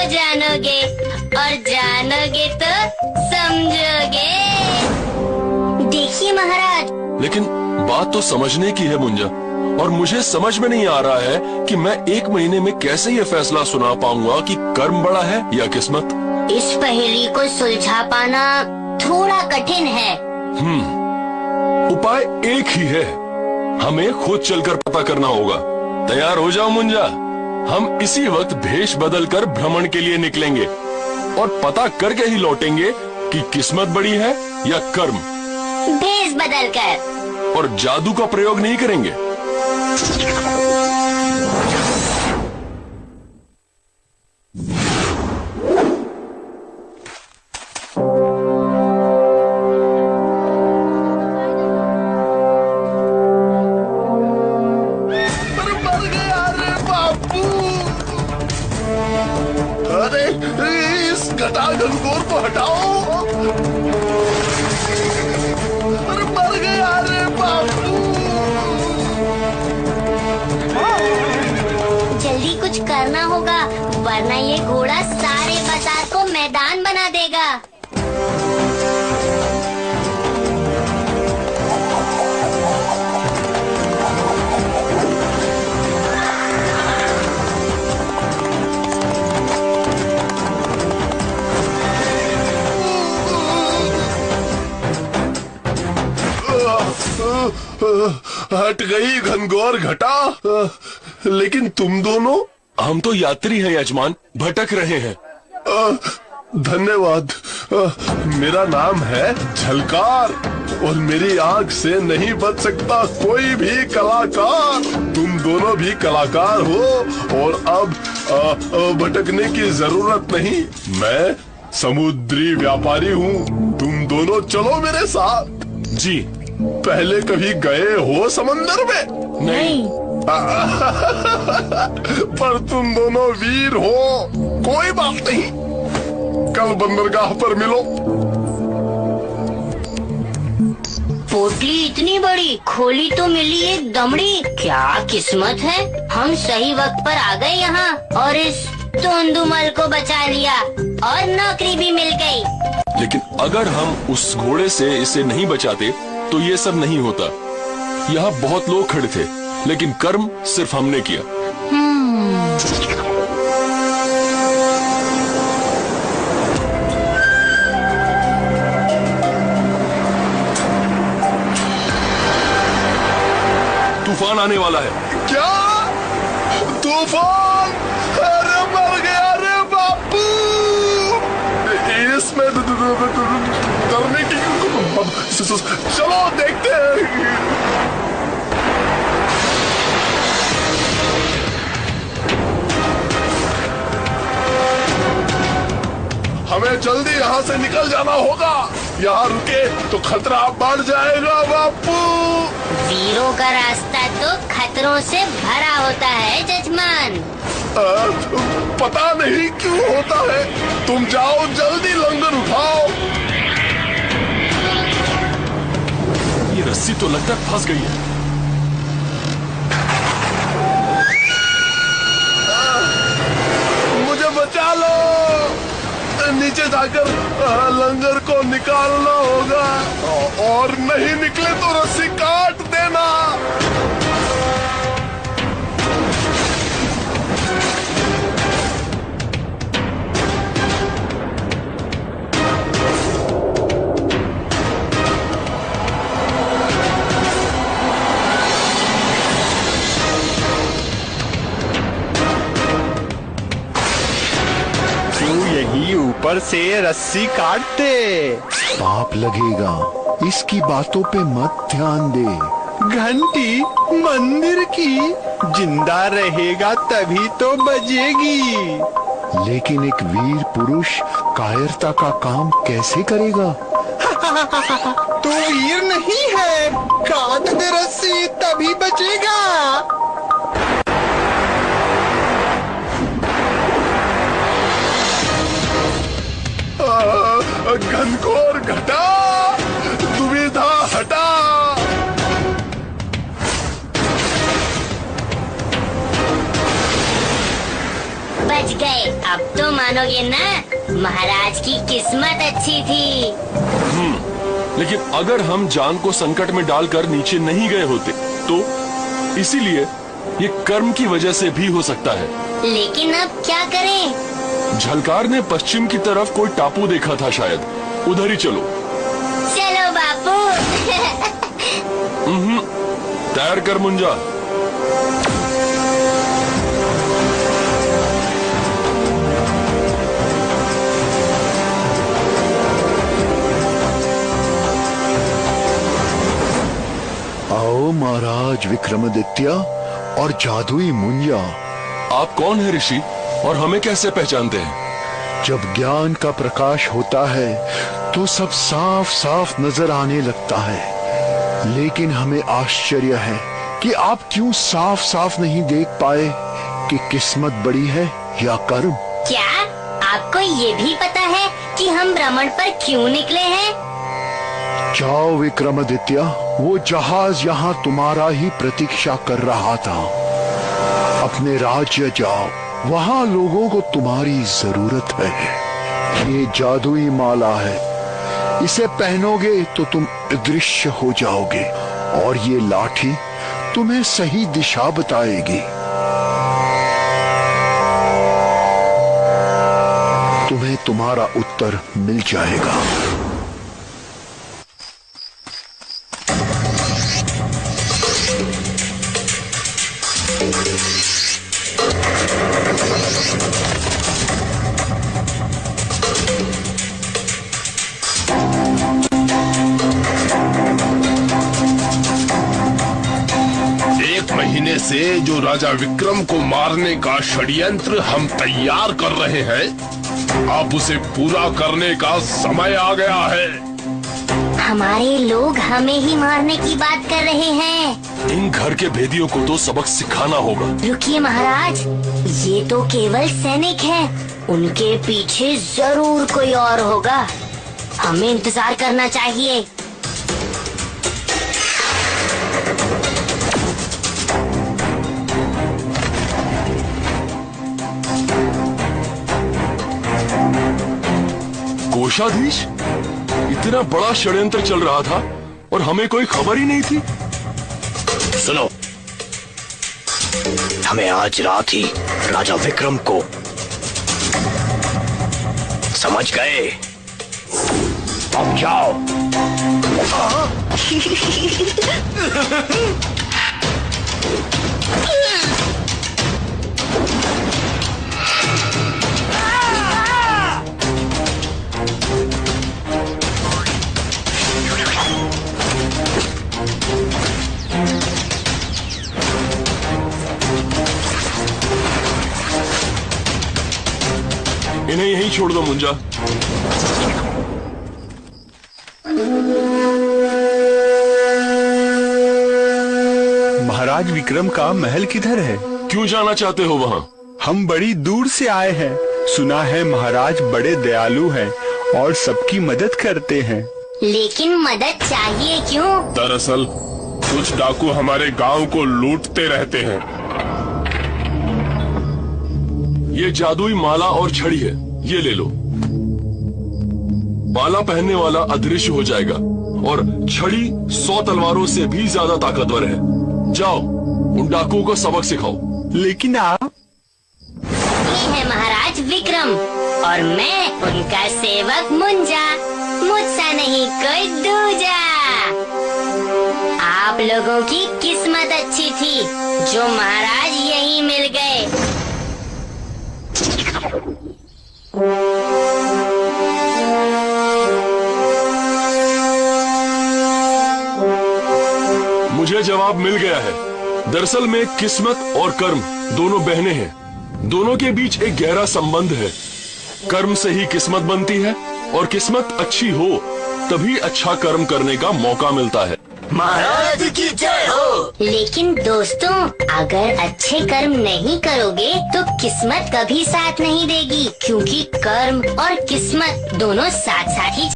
जानोगे और जानोगे तो समझोगे। देखिए महाराज। लेकिन बात तो समझने की है मुंजा, और मुझे समझ में नहीं आ रहा है कि मैं 1 महीने में कैसे ये फैसला सुना पाऊंगा कि कर्म बड़ा है या किस्मत। इस पहेली को सुलझा पाना थोड़ा कठिन है। उपाय एक ही है, हमें खुद चलकर पता करना होगा। तैयार हो जाओ मुंजा, हम इसी वक्त भेष बदलकर भ्रमण के लिए निकलेंगे और पता करके ही लौटेंगे कि किस्मत बड़ी है या कर्म। भेष बदलकर। और जादू का प्रयोग नहीं करेंगे। अरे इस घटाघनघोर को हटाओ। अरे मर गया रे बापू। जल्दी कुछ करना होगा, वरना ये घोड़ा सारे बाजार को मैदान बना देगा। हट गई घनघोर घटा। लेकिन तुम दोनों? हम तो यात्री हैं यजमान, भटक रहे हैं। धन्यवाद। मेरा नाम है झलकार और मेरी आग से नहीं बच सकता कोई भी कलाकार। तुम दोनों भी कलाकार हो और अब भटकने की जरूरत नहीं। मैं समुद्री व्यापारी हूँ, तुम दोनों चलो मेरे साथ। जी। पहले कभी गए हो समंदर में? नहीं। पर तुम दोनों वीर हो, कोई बात नहीं, कल बंदरगाह पर मिलो। पोटली इतनी बड़ी, खोली तो मिली एक दमड़ी। क्या किस्मत है, हम सही वक्त पर आ गए यहाँ और इस तोंदुमल को बचा लिया और नौकरी भी मिल गई। लेकिन अगर हम उस घोड़े से इसे नहीं बचाते तो ये सब नहीं होता। यहाँ बहुत लोग खड़े थे, लेकिन कर्म सिर्फ हमने किया। तूफान आने वाला है। क्या तूफान? अरे मर गया रे बापू। इसमें डरने की, चलो देखते हैं। हमें जल्दी यहाँ से निकल जाना होगा, यहाँ रुके तो खतरा बढ़ जाएगा बापू। वीरों का रास्ता तो खतरों से भरा होता है जजमान। पता नहीं क्यों होता है। तुम जाओ जल्दी, लंगर उठाओ। ये रस्सी तो लगता है फंस गई है। मुझे बचा लो। नीचे जाकर लंगर को निकालना होगा, और नहीं निकले तो रस्सी काट देना। यही ऊपर से रस्सी काट दे। पाप लगेगा, इसकी बातों पे मत ध्यान दे। घंटी मंदिर की, जिंदा रहेगा तभी तो बजेगी। लेकिन एक वीर पुरुष कायरता का काम कैसे करेगा? तो वीर नहीं है, काट दे रस्सी तभी बचेगा। घनघोर घटा, दुविधा हटा। बच गए, अब अब तो मानोगे ना, महाराज की किस्मत अच्छी थी। लेकिन अगर हम जान को संकट में डालकर नीचे नहीं गए होते तो इसीलिए ये कर्म की वजह से भी हो सकता है। लेकिन अब क्या करें? झलकार ने पश्चिम की तरफ कोई टापू देखा था, शायद उधर ही चलो। चलो बापू। तैयार कर मुंजा। आओ महाराज विक्रमादित्य और जादुई मुंजा। आप कौन है ऋषि और हमें कैसे पहचानते हैं? जब ज्ञान का प्रकाश होता है तो सब साफ साफ नजर आने लगता है, लेकिन हमें आश्चर्य है कि आप क्यों साफ साफ नहीं देख पाए कि किस्मत बड़ी है या कर्म। क्या आपको ये भी पता है कि हम भ्रमण पर क्यों निकले हैं? जाओ विक्रमादित्य, वो जहाज यहाँ तुम्हारा ही प्रतीक्षा कर रहा था। अपने राज्य जाओ, वहाँ लोगों को तुम्हारी जरूरत है। ये जादुई माला है, इसे पहनोगे तो तुम अदृश्य हो जाओगे और ये लाठी तुम्हें सही दिशा बताएगी। तुम्हें तुम्हारा उत्तर मिल जाएगा। महीने से जो राजा विक्रम को मारने का षड्यंत्र हम तैयार कर रहे हैं, अब उसे पूरा करने का समय आ गया है। हमारे लोग हमें ही मारने की बात कर रहे हैं। इन घर के भेदियों को तो सबक सिखाना होगा। रुकिए महाराज, ये तो केवल सैनिक हैं, उनके पीछे जरूर कोई और होगा। हमें इंतजार करना चाहिए। कोषाधीश, इतना बड़ा षड्यंत्र चल रहा था और हमें कोई खबर ही नहीं थी। सुनो, हमें आज रात ही राजा विक्रम को समझ गए। अब जाओ। इन्हें यहीं छोड़ दो मुंजा। महाराज विक्रम का महल किधर है? क्यों जाना चाहते हो वहाँ? हम बड़ी दूर से आए हैं। सुना है महाराज बड़े दयालु हैं और सबकी मदद करते हैं। लेकिन मदद चाहिए क्यों? दरअसल कुछ डाकू हमारे गांव को लूटते रहते हैं। ये जादुई माला और छड़ी है, ये ले लो। माला पहनने वाला अदृश्य हो जाएगा और छड़ी 100 तलवारों से भी ज्यादा ताकतवर है। जाओ, उन डाकुओं को सबक सिखाओ। लेकिन आप? ये है महाराज विक्रम और मैं उनका सेवक मुंजा। मुझसा नहीं कोई दूजा। आप लोगों की किस्मत अच्छी थी जो महाराज यहीं मिल गए। मुझे जवाब मिल गया है। दरअसल में किस्मत और कर्म दोनों बहनें हैं। दोनों के बीच एक गहरा संबंध है। कर्म से ही किस्मत बनती है और किस्मत अच्छी हो तभी अच्छा कर्म करने का मौका मिलता है। महाराज की जय हो। लेकिन दोस्तों, अगर अच्छे कर्म नहीं करोगे तो किस्मत कभी साथ नहीं देगी, क्योंकि कर्म और किस्मत दोनों साथ साथ ही